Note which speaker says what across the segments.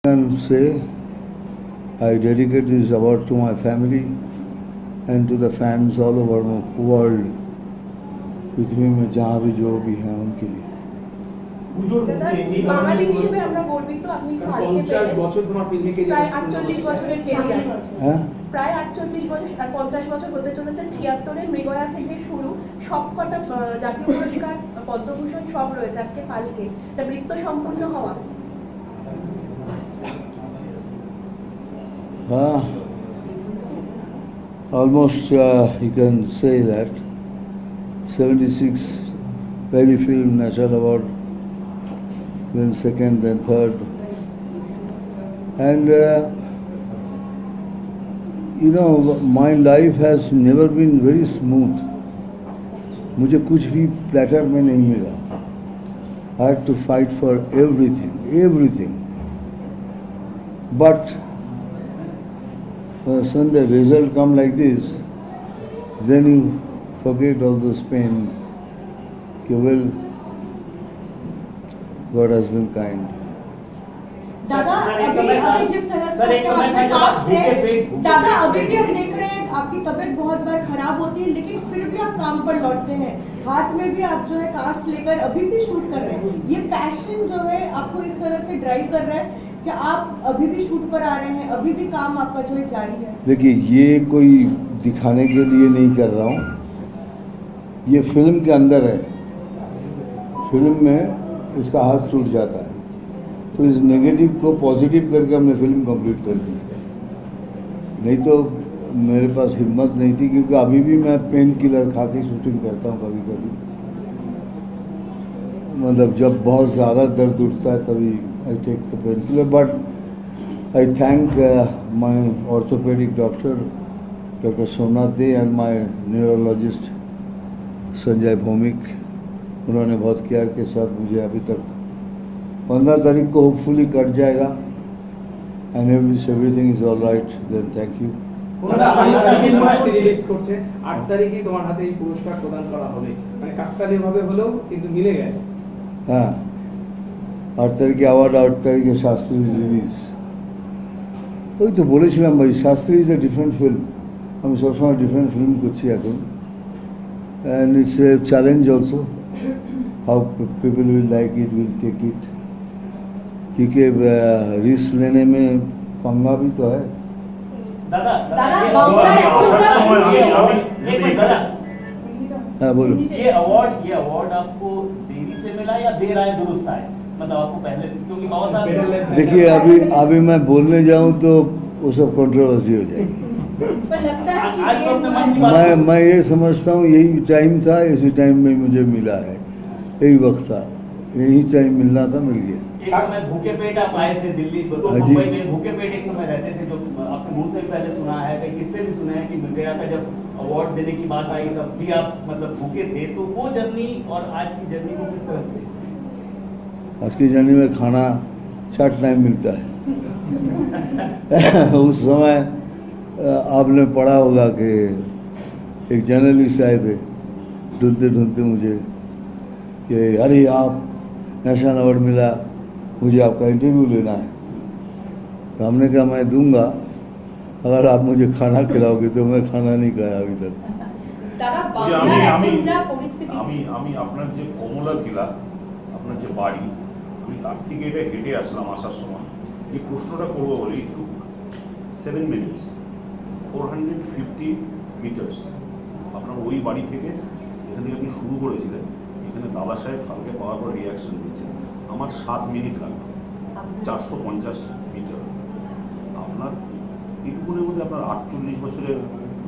Speaker 1: can say I dedicate this award to my family and to the fans all over the world. पृथ्वी में जहाँ भी जो भी हैं उनके लिए।
Speaker 2: বাঙালি হিসেবে আমরা গর্বিত আপনি ফালকে
Speaker 3: 50 বছর তোমার ফিল্মে
Speaker 2: প্রায় 48 বছরের ক্যারিয়ার
Speaker 1: হ্যাঁ
Speaker 2: প্রায় 48 বছর আর 50 বছর হতে চলেছে 76 এর মৃগয়া থেকে শুরু সবকটা জাতীয় পুরস্কার পদ্মভূষণ সব রয়েছে আজকে ফালকে এটা বৃত্ত সম্পূর্ণ হওয়া
Speaker 1: almost you can say that 76 Valley Film National Award, then second, then third, and you know my life has never been very smooth. मुझे कुछ भी प्लेटर में नहीं मिला. I had to fight for everything. But when the result come like this, then you forget all those pain. Well, God has been kind.
Speaker 4: दादा अभी जिस तरह से आपका कास्ट है दादा अभी भी हम देख रहे हैं आपकी तबीयत बहुत बार खराब होती है लेकिन फिर भी आप काम पर लौटते हैं हाथ में भी आप जो है कास्ट लेकर अभी भी शूट कर रहे हैं ये पैशन जो है आपको इस तरह से ड्राइव कर रहा है कि आप अभी भी शूट पर आ रहे हैं अभी भी काम आपका जो है जारी है।
Speaker 1: देखिए ये कोई दिखाने के लिए नहीं कर रहा हूँ, ये फिल्म के अंदर है, फिल्म में इसका हाथ टूट जाता है तो इस नेगेटिव को पॉजिटिव करके हमने फिल्म कंप्लीट कर दी। नहीं तो मेरे पास हिम्मत नहीं थी क्योंकि अभी भी मैं पेन किलर खा के शूटिंग करता हूँ कभी कभी, मतलब जब बहुत ज़्यादा दर्द उठता है तभी I take the painkiller. But I thank my orthopedic doctor doctor Somnath Dey and my neurologist Sanjay Bhowmik, उन्होंने बहुत केयर के साथ मुझे अभी तक 15 तारीख को होपफुली कट जाएगा and everything is all right, then thank you.
Speaker 3: Release করছে 8 তারিখে তোমার হাতে এই পুরস্কার প্রদান করা হবে, মানে কাকতালীয়ভাবে হলেও কিন্তু মিলে গেছে।
Speaker 1: হ্যাঁ 8 তারিখে অ্যাওয়ার্ড, 8 তারিখে শাস্ত্রী রিলিজ। ওই তো বলেছিলাম ভাই Shastri is a different film, আমি সবসময় ডিফারেন্ট ফিল্ম করছি এখন and it's a challenge also how people will like it, will take it, क्योंकि रिस्क लेने में पंगा भी तो है। हाँ बोलो।
Speaker 5: ये अवार्ड आपको देरी से मिला या देर आए दुरुस्त आए, मतलब आपको पहले, क्योंकि बाबा साहब
Speaker 1: देखिए अभी मैं बोलने जाऊं तो वो सब कंट्रोवर्सी हो जाएगी।
Speaker 2: पर लगता है कि
Speaker 1: मैं ये समझता हूँ यही टाइम था, इसी टाइम में मुझे मिला है, यही वक्त था, यही टाइम मिलना था, मिल गया।
Speaker 5: एक समय भूखे पेट आप आए थे दिल्ली, तो मुंबई में भूखे पेट एक समय रहते थे, जो आपने मुंह से पहले सुना है, कई किस्से भी सुने हैं कि मृगया का जब अवार्ड देने की बात आई तब भी आप मतलब भूखे थे, तो वो जर्नी और आज की जर्नी को किस तरह से?
Speaker 1: आज की जर्नी में खाना 60 टाइम मिलता है उस समय आपने पढ़ा होगा कि एक जर्नलिस्ट आए थे ढूंढते मुझे कि अरे आप नेशनल अवार्ड मिला, मुझे आपका इंटरव्यू लेना है। तो हमने कहा मैं दूंगा अगर आप मुझे खाना खिलाओगे, तो मैं खाना नहीं खाया अभी तक।
Speaker 6: আমি আপনার যে কমলা কিলা, আপনার যে বাড়ি, আমি তার থেকে এটা হেঁটে আসলাম আসার সময়। এই প্রশ্নটা করবো বলি, একটু 7 মিনিটস 450 মিটার্স আপনার ওই বাড়ি থেকে এখান থেকে আপনি শুরু করেছিলেন, এখানে দাদা সাহেব ফালকে পাওয়ার পর রিয়াকশন দিচ্ছেন, আমার 7 মিনিট লাগবে 450 মিটার। আপনার এইটুকুনের মধ্যে আপনার 48 বছরের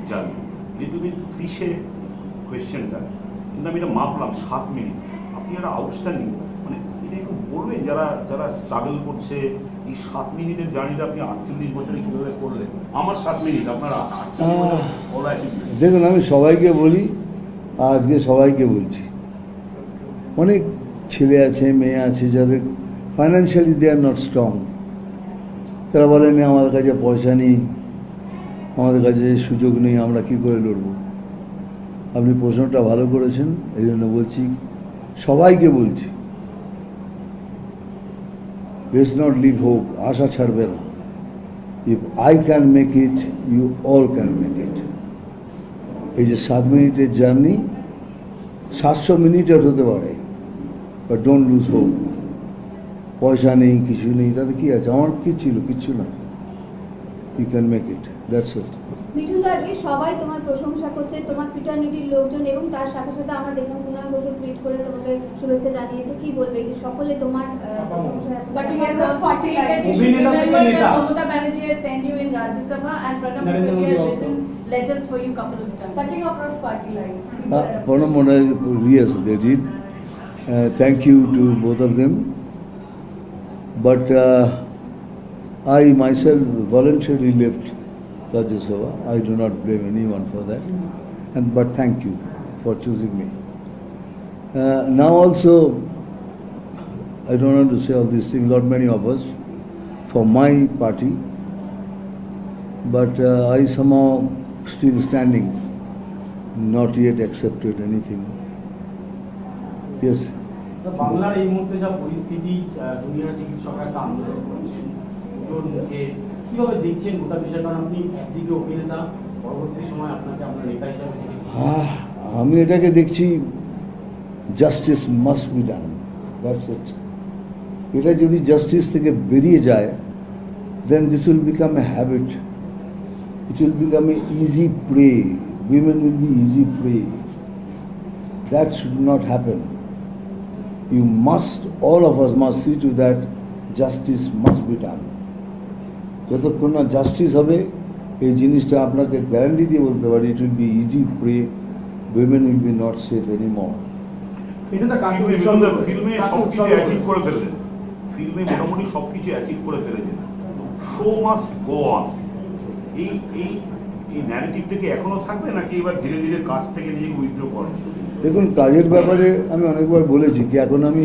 Speaker 6: জার্নি, যেহেতু আমি 30-এ কোয়েশ্চেনটা, কিন্তু আমি এটা মাপলাম 7 মিনিট। আপনি একটা আউটস্ট্যান্ডিং, মানে এটা একটু বলবেন যারা স্ট্রাগল করছে এই 7 মিনিটের জার্নিটা আপনি 48 বছরে কীভাবে করলেন? আমার 7 মিনিট আপনার
Speaker 1: দেখুন আমি সবাইকে বলি, আজকে সবাইকে বলছি, অনেক ছেলে আছে মেয়ে আছে যাদের financially they are not strong, তারা বলেন আমাদের কাছে পয়সা নেই, আমাদের কাছে সুযোগ নেই, আমরা কী করে লড়ব। আপনি প্রশ্নটা ভালো করেছেন, এই জন্য বলছি, সবাইকে বলছি let's not leave hope. আশা ছাড়বে না. If I can make it, you all can make it. এই যে 7 মিনিটের জার্নি 700 মিনিটের হতে পারে, বাট ডোন্ট লুজ হোপ. পয়সা নেই, কিছু নেই, তাতে কি আছে? আমার কি ছিল? কিচ্ছু না. You can make it, that's it.
Speaker 7: Mithun দা, আজকে সবাই তোমার প্রশংসা করছে, তোমার পিটারনিটির লোকজন, এবং তার সাথে সাথে আমরা দেখলাম কুণাল ঘোষও টুইট করে তোমাকে শুভেচ্ছা জানিয়েছে। কি বলবে এই যে সকলে তোমার প্রশংসা?
Speaker 2: But he has also stated you should
Speaker 3: অভিনেতা থেকে
Speaker 2: remember
Speaker 3: নেতা।
Speaker 2: that Mamata Banerjee has sent you in Rajya Sabha and Pranab
Speaker 3: Narendra
Speaker 2: Mukherjee
Speaker 3: Modi
Speaker 2: has
Speaker 3: also.
Speaker 2: written letters for you couple of times.
Speaker 4: Cutting across party lines.
Speaker 1: Pranab Mukherjee, yes, they did. Thank you to both of them. But I myself voluntarily left Rajya Sabha. I do not blame anyone for that. But thank you for choosing me. Now also, I don't want to say all these things, not many of us, for my party, but I somehow still standing, not yet accepted anything. Yes.
Speaker 8: তো বাংলার এই মুহূর্তে যা পরিস্থিতি, junior চিকিৎসকরা একটা আন্দোলন করছেন, পুজোর মুখে কিভাবে দেখছেন গোটা বিষয়? কারণ আপনি একদিকে অভিনেতা, পরবর্তী সময় আপনাকে আপনার নেতা হিসাবে দেখেছি।
Speaker 1: আমি এটাকে দেখছি justice must be done, that's it. এটা যদি জাস্টিস থেকে বেরিয়ে যায়, then this will become a habit. It will become a easy prey. Women will be easy prey. That should not happen. You must, all of us must see to that justice must be done. যতক্ষণ না justice হবে, এই জিনিসটা আপনাকে guarantee দিয়ে বলতে পারি, it will be easy prey. Women will be not safe anymore.
Speaker 3: এটা তো কাকে
Speaker 6: ফিল্মে সবকিছু অ্যাচিভ করে ফেলেছেন, ফিল্মে মোটামুটি সবকিছু অ্যাচিভ করে ফেলেছেন. Show must go on. এই এই এই ন্যারেটিভটাকে এখনো থাকবে নাকি এবার ধীরে ধীরে কাজ থেকে নিজেকে উইথড্র করে?
Speaker 1: দেখুন, কাজের ব্যাপারে আমি অনেকবার বলেছি কি এখন আমি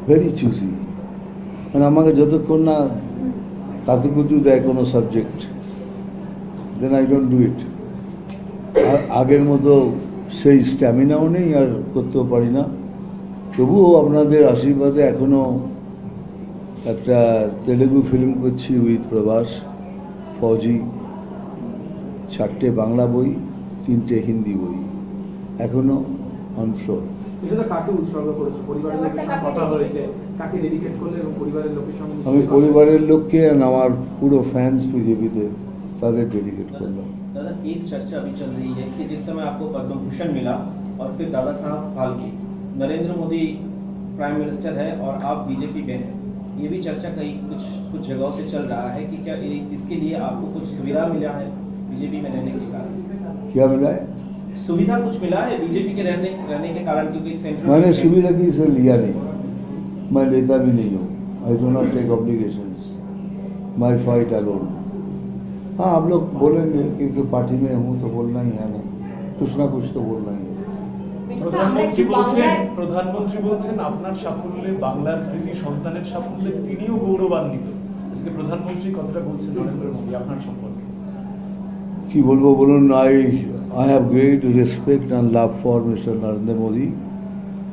Speaker 1: ভেরি চুজি. মানে আমাকে যতক্ষণ না কাতুকুতু দেয় কোনো subject, then I don't do it. আগের মতো সেই স্ট্যামিনাও নেই, আর করতেও পারি না. তবুও আপনাদের আশীর্বাদে এখনও একটা তেলেগু ফিল্ম করছি উইথ প্রভাস, ফৌজি, 4টে বাংলা বই, 3টে হিন্দি বই এখনও অন ফ্লোর.
Speaker 3: এটা তো কাকে উৎসর্গ করেছে? পরিবারের লোকের সঙ্গে কথা হয়েছে, কাকে ডেডিকেট করলে এবং পরিবারের লোকের সঙ্গে
Speaker 1: আমি পরিবারের লোককে আর আমার পুরো ফ্যান্স পৃথিবীতে তাদের ডেডিকেট করলাম.
Speaker 9: दादा, एक चर्चा अभी चल रही है कि जिस समय आपको पद्म भूषण मिला और फिर दादा साहब फाल्के, नरेंद्र मोदी प्राइम मिनिस्टर है और आप बीजेपी में हैं, ये भी चर्चा कई कुछ जगहों से चल रहा है कि क्या इसके लिए आपको कुछ सुविधा मिला है बीजेपी में रहने के कारण?
Speaker 1: क्या मिला है?
Speaker 9: सुविधा कुछ मिला है बीजेपी के रहने के कारण? क्योंकि सेंट्रल
Speaker 1: मैंने सुविधा की से लिया नहीं, मैं लेता भी नहीं हूँ. I do not take obligations, my fight alone. हाँ, आप लोग बोलेंगे क्योंकि पार्टी में हूँ तो बोलना ही है ना, कुछ ना कुछ तो बोलना ही है.
Speaker 10: প্রধানমন্ত্রী বলছেন আপনার সাফল্যে, বাংলার কৃতি সন্তানের সাফল্যে তিনিও গৌরবান্বিত. আজকে প্রধানমন্ত্রী কথাটা বলছেন নরেন্দ্র মোদী আপনার সম্পর্কে,
Speaker 1: কি বলবো বলুন? I have great respect and love for Mr. Narendra Modi,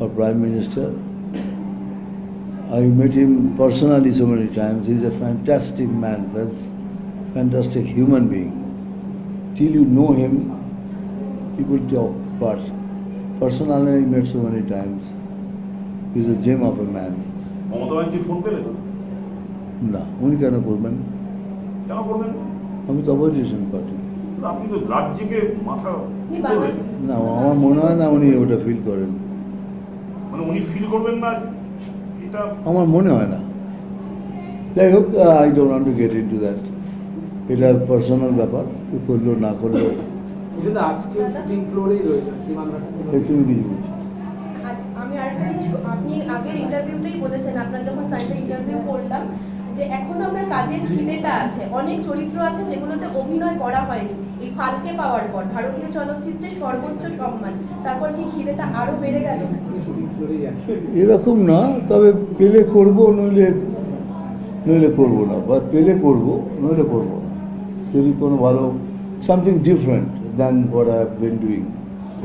Speaker 1: our Prime Minister. I met him personally so many times. He's a fantastic man, fantastic human being. Till you know him, people talk, but personally I met so many times. He's a gem of a man.
Speaker 6: Mamata Banerjee phone পেলেন?
Speaker 1: না, উনি কেন করবেন?
Speaker 6: কেন করবেন?
Speaker 1: আমি তো opposition party.
Speaker 6: আপনি তো রাজ্যকে মাথা
Speaker 2: কি বাংলায়?
Speaker 1: না, আমার মনে হয় না উনি ওটা ফিল করেন.
Speaker 6: মানে উনি ফিল করবেন না এটা?
Speaker 1: আমার মনে হয় না. যাই হোক, I don't want to get into that. এটা পার্সোনাল ব্যাপার, কি করলো না করলো.
Speaker 3: এটা তো আজকে শুটিং ফ্লোরেই রয়েছে শ্রীমান
Speaker 1: এই তুমি কিছু বলছো?
Speaker 2: আমি আরেকটা জিনিস, আপনি আগের ইন্টারভিউতেই বলেছেন, আপনার যখন সাইন্সের ইন্টারভিউ করলাম, যে এখনো আপনার কাজের খিদেটা আছে. অনেক চরিত্র আছে যেগুলোতে অভিনয় করা হয়নি. এই ফালকে পাওয়ার পর ভারতীয় চলচ্চিত্রের সর্বোচ্চ সম্মান, তারপর কি খিদেটা আরো বেড়ে গেল?
Speaker 3: শুটিং ফ্লোরেই আছে।
Speaker 1: এরকম না, তবে পেলে করব, নইলে করব না. বা পেলে করব, নইলে করব না. যদি কোনো ভালো something different than what I have been doing,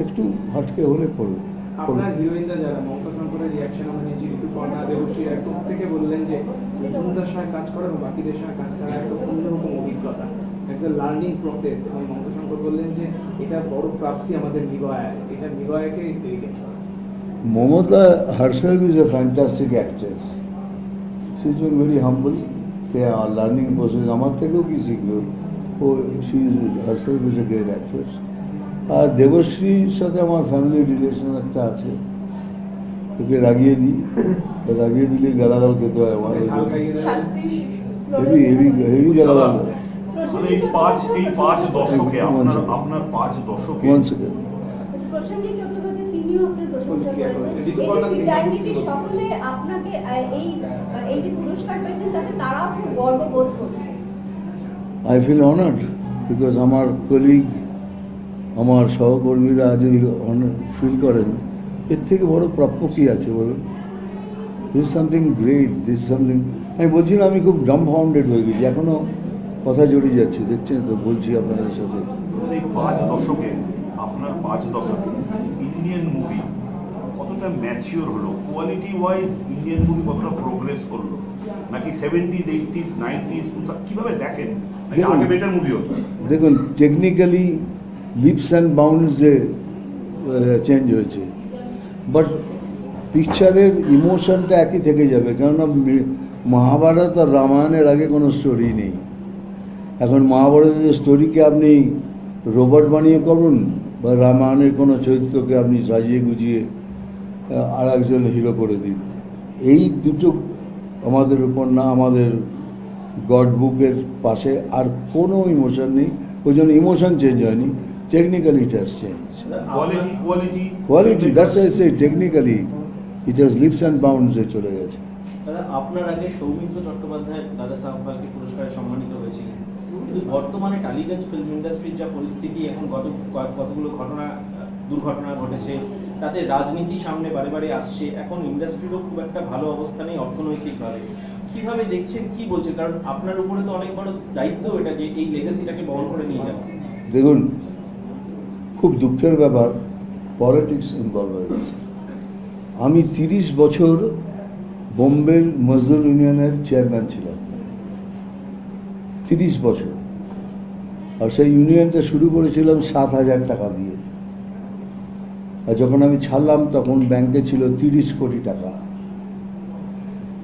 Speaker 1: একটু হাটকে হলে করব.
Speaker 3: আপনার হিরোইনরা যারা মমতা শঙ্করের রিয়াকশন আমরা নিয়েছি, ঋতুপর্ণা, দেবশ্রী প্রত্যেকে বললেন যে মিঠুনদার সঙ্গে কাজ করা এবং বাকিদের সঙ্গে কাজ করা একটা অন্যরকম অভিজ্ঞতা, ইটস এ লার্নিং প্রসেস। এবং মমতা শঙ্কর বললেন যে এটা বড় প্রাপ্তি আমাদের নিগয়া, এটা নিগয়াকে ডেডিকেট করা।
Speaker 1: Momota herself is a fantastic actress. She's been very humble. They are learning process. আমার থেকেও কি শিখবে ও, she is herself is a great actress. আর দেবশ্রীর সাথে আমার ফ্যামিলি রিলেশন একটা আছে, ওকে রাগিয়ে দিলে গালাগাল খেতে হয় আমার।
Speaker 2: শাস্ত্রী
Speaker 1: হেভি হেভি হেভি গালাগাল।
Speaker 6: মানে এই পাঁচ দশকে আপনার 5 দশকে
Speaker 1: One second.
Speaker 7: প্রসেনজিৎ চট্টোপাধ্যায় তিনিও আপনার প্রশংসা করেছেন। এই যে
Speaker 3: ঋতুপর্ণা
Speaker 7: ফিটার্নিটি সকলে আপনাকে এই যে পুরস্কার পেয়েছেন তাতে তারাও খুব গর্ববোধ করছে।
Speaker 1: I feel honored because আমার কলিগ, আমার সহকর্মীরা যদি ফিল করেন, এর থেকে বড় প্রাপ্য কী আছে বলুন? This something great, this something. আমি বলছি না, আমি খুব ডাম্বফাউন্ডেড হয়ে গেছি, এখনও কথা জড়িয়ে যাচ্ছে, দেখছেন তো, বলছি আপনাদের সাথে।
Speaker 6: এই 5 দশকে আপনার 5 দশকে ইন্ডিয়ান মুভি কতটা ম্যাচিওর হলো, কোয়ালিটি ওয়াইজ ইন্ডিয়ান মুভি কতটা প্রোগ্রেস করলো, নাকি 70s 80s 90s কিভাবে দেখেন, নাকি আগে বেটার মুভি হতো?
Speaker 1: দেখুন, টেকনিক্যালি লিপস অ্যান্ড বাউন্ডস যে চেঞ্জ হয়েছে, বাট পিকচারের ইমোশনটা একই থেকে যাবে, কেননা মহাভারত আর রামায়ণের আগে কোনো স্টোরি নেই। এখন মহাভারতের স্টোরিকে আপনি রোবট বানিয়ে করুন, বা রামায়ণের কোনো চরিত্রকে আপনি সাজিয়ে গুজিয়ে আর একজন হিরো করে দিন, এই দুটো আমাদের উপর না, আমাদের গড বুকের পাশে আর কোনো ইমোশন নেই। ওই জন্য ইমোশন চেঞ্জ হয়নি, technically it has change. Quality that's I say, technically it has leaps and বাউন্ডসে চলে গেছে।
Speaker 9: দাদা, আপনার আগে সৌমিত্র চট্টোপাধ্যায় দাদা সাহেব ফালকে পুরস্কারে সম্মানিত হয়েছিলেন, কিন্তু বর্তমানে টালিগঞ্জ ফিল্ম ইন্ডাস্ট্রির যা পরিস্থিতি, এখন কতগুলো দুর্ঘটনা ঘটেছে, তাতে রাজনীতি সামনে বারে বারে আসছে, এখন ইন্ডাস্ট্রিরও খুব একটা ভালো অবস্থা নেই অর্থনৈতিকভাবে। কিভাবে দেখছেন, কি বলছেন? কারণ আপনার উপরে তো অনেক বড় দায়িত্ব এটা, যে এই লেগাসিটাকে বহন করে নিয়ে যাওয়া।
Speaker 1: দেখুন, খুব দুঃখের ব্যাপার, পলিটিক্স ইনভলভ হয়ে গেছে। আমি 30 বছর বোম্বের মজদুর ইউনিয়নের চেয়ারম্যান ছিলাম, 30 বছর। আর সেই ইউনিয়নটা শুরু করেছিলাম 7,000 টাকা দিয়ে, আর যখন আমি ছাড়লাম তখন ব্যাংকে ছিল 30 কোটি টাকা।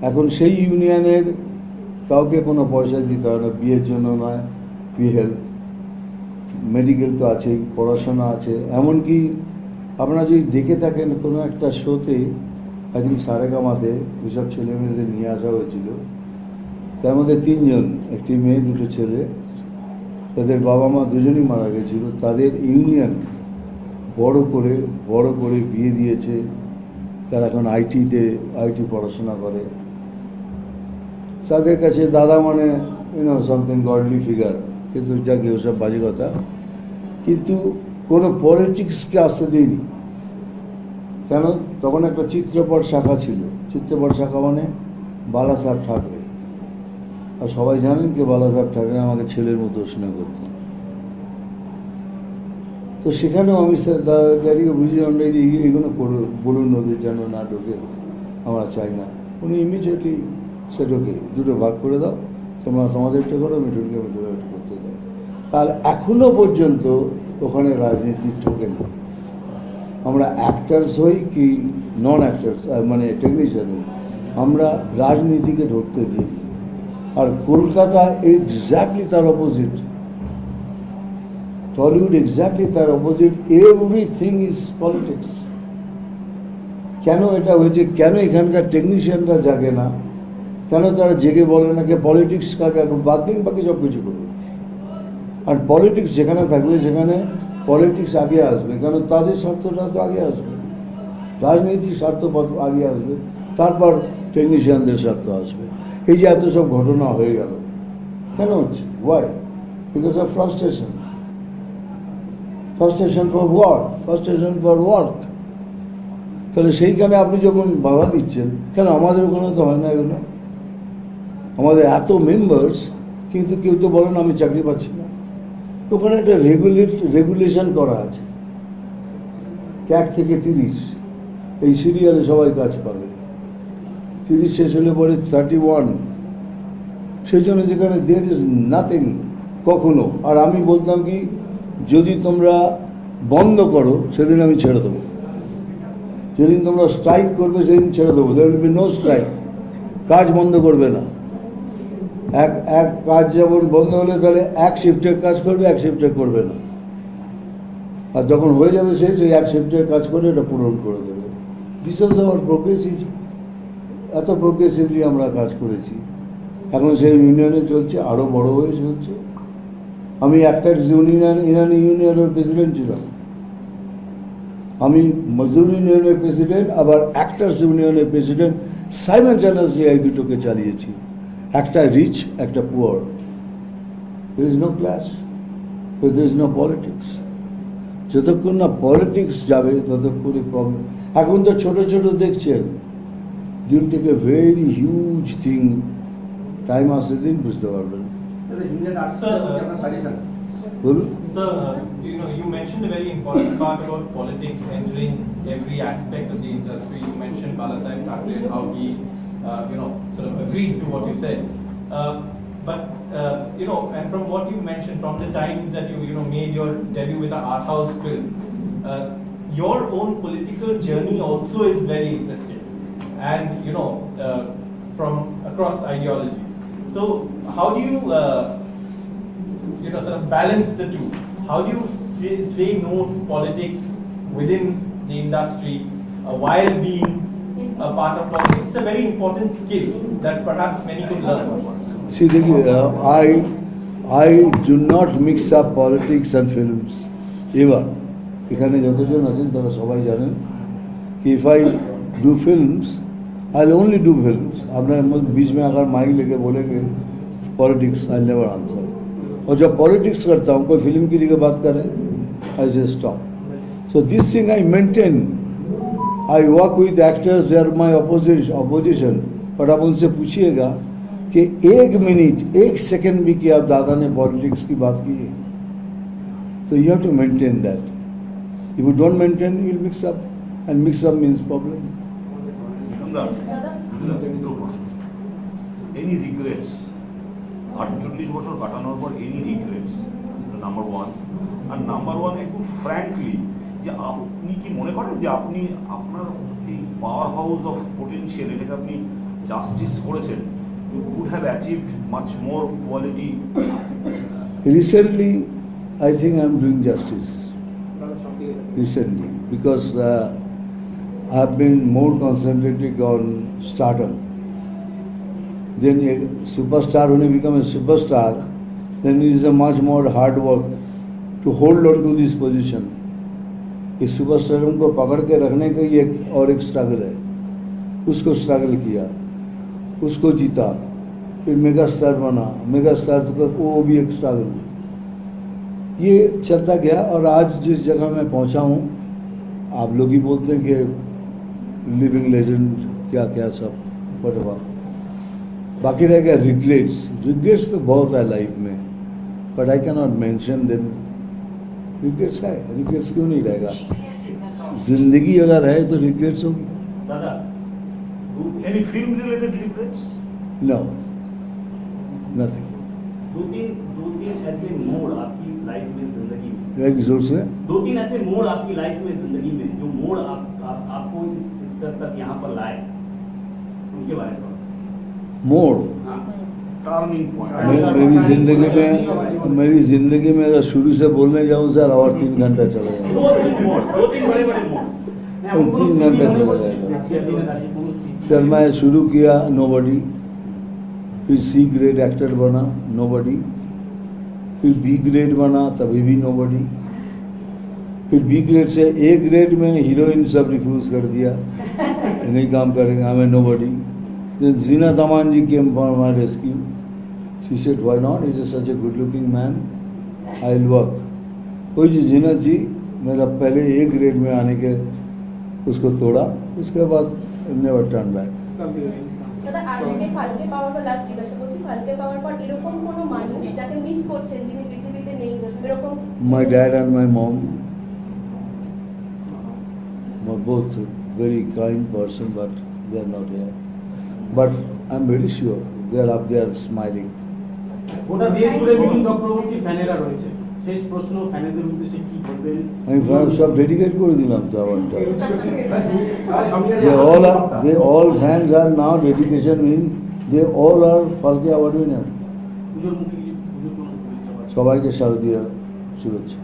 Speaker 1: এখন সেই ইউনিয়নের কাউকে কোনো পয়সা দিতে হয় না, বিয়ের জন্য নয়, পিএল, মেডিকেল তো আছেই, পড়াশোনা আছে। এমনকি আপনারা যদি দেখে থাকেন কোনো একটা শোতে, আই থিঙ্ক সারেগামাতে, ওইসব ছেলে মেয়েদের নিয়ে আসা হয়েছিল, তার মধ্যে 3 জন, একটি মেয়ে 2 ছেলে, তাদের বাবা মা দুজনই মারা গেছিল। তাদের ইউনিয়ন বড় করে বিয়ে দিয়েছে, তারা এখন আইটি পড়াশোনা করে। তাদের কাছে দাদা মানে সামথিং গডলি ফিগার, কিন্তু যাকে ওসব বাজে কথা। কিন্তু কোনো পলিটিক্সকে আসতে দিইনি, কেন? তখন একটা চিত্রপট শাখা ছিল, চিত্রপট শাখা মানে বালাসাহেব ঠাকরে, আর সবাই জানেন কি বালাসাহেব ঠাকরে আমাকে ছেলের মতো স্নেহ করতেন। তো সেখানেও আমি ড্যাডিকে বুঝিয়ে এগুলো বলুন ওদের যেন না ঢোকে, আমরা চাই না। উনি ইমিডিয়েটলি সেটাকে 2 ভাগ করে দাও, তোমরা তোমাদেরটা করো, মিঠুনকে মিঠুনটা করতে দাও। আর এখনো পর্যন্ত ওখানে রাজনীতি ঢোকে না। আমরা অ্যাক্টার্স হই কি নন অ্যাক্টার্স, মানে টেকনিশিয়ান হই, আমরা রাজনীতিকে ঢুকতে দিই। আর কলকাতা এক্স্যাক্টলি তার অপোজিট, টলিউড এক্স্যাক্টলি তার অপোজিট, এভরিথিং ইজ পলিটিক্স। কেন এটা হয়েছে? কেন এখানকার টেকনিশিয়ানরা জাগে না? কেন তারা জেগে বলে না যে পলিটিক্স কাকে বাদ দিন, বাকি সব কিছু করবে? আর পলিটিক্স যেখানে থাকবে সেখানে পলিটিক্স আগে আসবে, কারণ তাদের স্বার্থটা তো আগে আসবে, রাজনীতির স্বার্থ আগে আসবে, তারপর টেকনিশিয়ানদের স্বার্থ আসবে। এই যে এত সব ঘটনা হয়ে গেল, কেন হচ্ছে? Why? Because of frustration. Frustration for work, frustration for work. তাহলে সেইখানে আপনি যখন বাধা দিচ্ছেন, কেন আমাদের ওখানে তো হয় না এগুলো? আমাদের এত মেম্বার্স, কিন্তু কেউ তো বলেন আমি চাকরি পাচ্ছি না। ওখানে একটা রেগুলেশন করা আছে, 1 থেকে 30, এই সিরিয়ালে সবাই কাজ পাবে। সিরিজ শেষ হলে পরে 31, সেই জন্য যেখানে দেয়ার ইজ নাথিং কখনো। আর আমি বলতাম কি, যদি তোমরা বন্ধ করো সেদিন আমি ছেড়ে দেবো, যেদিন তোমরা স্ট্রাইক করবে সেদিন ছেড়ে দেবো। There will be no strike. কাজ বন্ধ করবে না। এক কাজ যেমন বন্ধ হলে তাহলে এক শিফটের কাজ করবে, এক শিফটের করবে না। আর যখন হয়ে যাবে শেষ, ওই এক শিফটের কাজ করে এটা পূরণ করে দেবে। This was our progressive. এত প্রোগ্রেসিভলি আমরা কাজ করেছি। এখন সেই ইউনিয়নে চলছে, আরও বড় হয়ে চলছে। আমি অ্যাক্টার্স ইউনিয়নের প্রেসিডেন্ট ছিলাম, আমি মজদুর ইউনিয়নের প্রেসিডেন্ট, আবার অ্যাক্টার্স ইউনিয়নের প্রেসিডেন্ট। সাইমালটেনিয়াসলি এই দুটোকে চালিয়েছি। একটা রিচ, একটা poor. There is no class, there is no politics. যতক্ষণ না পলিটিক্স যাবে ততক্ষণই প্রবলেম। এখন তো ছোট ছোট দেখছেন, deal take a very huge thing. Time আসলে দিন বুঝতে পারবেন। বলুন।
Speaker 11: Sir, you mentioned a very important part about politics entering every aspect of the industry. You mentioned Balasaheb Thackeray and how he, sort of agreed to what you said. But and from what you mentioned, from the times that you made your debut with the art house film, your own political journey also is very interesting, and from across ideology. So how do you sort of balance the two? How do you say no to politics within the industry while being a part of politics? It's a very important skill that perhaps many could learn.
Speaker 1: See, I do not mix up politics and films ever. এখানে যতজন আছেন তারা সবাই জানেন कि if I do films, I'll only do films. আপনার बीच में अगर माइक लेके बोलेंगे politics, I'll never answer. और जब पॉलिटिक्स करता हूँ, कोई फिल्म के लिए बात करें, I just stop. So this thing I maintain. I work with actors, they are my opposition. But आप उनसे पूछिएगा कि 1 मिनट 1 सेकंड भी कि आप दादा ने पॉलिटिक्स की बात की है, तो you have to maintain that. If you don't maintain, you will mix up, and mix up means problem.
Speaker 6: Any regrets? 48 বছর কাটানোর পর এনি রিগ্রেটস, নাম্বার ওয়ান। আর নাম্বার ওয়ান, একটু ফ্র্যাঙ্কলি, যে আপনি কি মনে করেন যে আপনি আপনার এই পাওয়ার হাউস অফ পোটেনশিয়াল, এটাকে আপনি জাস্টিস করেছেন? You could have achieved much more quality.
Speaker 1: Recently, I think I am doing justice. Recently, because I have been more concentrated on stardom. Then a superstar, when you become a superstar, then it is a much more hard work to hold on to this position. इस superstar को पकड़ के रखने का ये और एक struggle है. उसको स्ट्रगल किया, उसको जीता, फिर मेगा स्टार बना. मेगा स्टार का वो भी एक स्ट्रगल. ये चलता गया और आज जिस जगह मैं पहुंचा हूँ, आप लोग ही बोलते हैं कि लिविंग लेजेंड क्या क्या सब, वटएवर. बाकी रह गया रिग्रेट्स. रिग्रेट्स तो बहुत है लाइफ में, but I can not mention them. Regrets है, रिग्रेट्स क्यों नहीं रहेगा? जिंदगी अगर है तो रिग्रेट्स होगी.
Speaker 5: दादा,
Speaker 6: Any film related regrets?
Speaker 1: No, nothing.
Speaker 5: दो तीन ऐसे मोड़ आपकी लाइफ में, जिंदगी में,
Speaker 1: एक जोर से
Speaker 5: 2-3 ऐसे मोड़ आपकी लाइफ में, जिंदगी में, जो मोड़ आपको इस स्तर तक यहाँ पर लाए, उनके बारे में थोड़ा.
Speaker 1: मोड़.
Speaker 5: हाँ.
Speaker 6: Turning point.
Speaker 1: मेरी जिंदगी में अगर शुरू से बोलने जाऊँ सर, और 3 घंटा चला जाएगा.
Speaker 5: 2-3 बड़े मोड़.
Speaker 1: 3 घंटा चला जाएगा. सर मैं शुरू किया नोबडी, फिर सी ग्रेड एक्टर बना, नोबडी, फिर बी ग्रेड बना, तभी भी नोबडी, फिर बी ग्रेड से ए ग्रेड में हीरोइन सब रिफ्यूज कर दिया, नहीं काम करेंगे, हमें nobody. Then Zina Damanji came for my rescue. She said, why not? He's such a good looking man. I'll work. कोई जी जीना जी मेरा पहले ए ग्रेड में आने के उसको तोड़ा, उसके बाद never turn back.
Speaker 2: দাদা, আজকে ফালকে পাওয়ার পর লাস্ট জিজ্ঞাসা করছি, ফালকে পাওয়ার পর এরকম কোনো মানুষ যাকে মিস করছেন, যিনি পৃথিবীতে নেই, এরকম?
Speaker 1: My dad and my mom, both very kind person, but they are not here. But I'm very sure they are up there smiling.
Speaker 8: গোটা দেশ জুড়ে মিঠুন চক্রবর্তী ফ্যানেরা রয়েছে, শেষ প্রশ্ন ফ্যানেদের উদ্দেশ্যে কি বলবেন?
Speaker 1: আমি সব ডেডিকেট করে দিলাম তো আবারটা। They all fans are now dedication means they all are Phalke award winner.
Speaker 8: পুজোর মুখে কিছু পুজোর কোনো শুভেচ্ছা বার্তা?
Speaker 1: সবাইকে শারদীয় শুভেচ্ছা।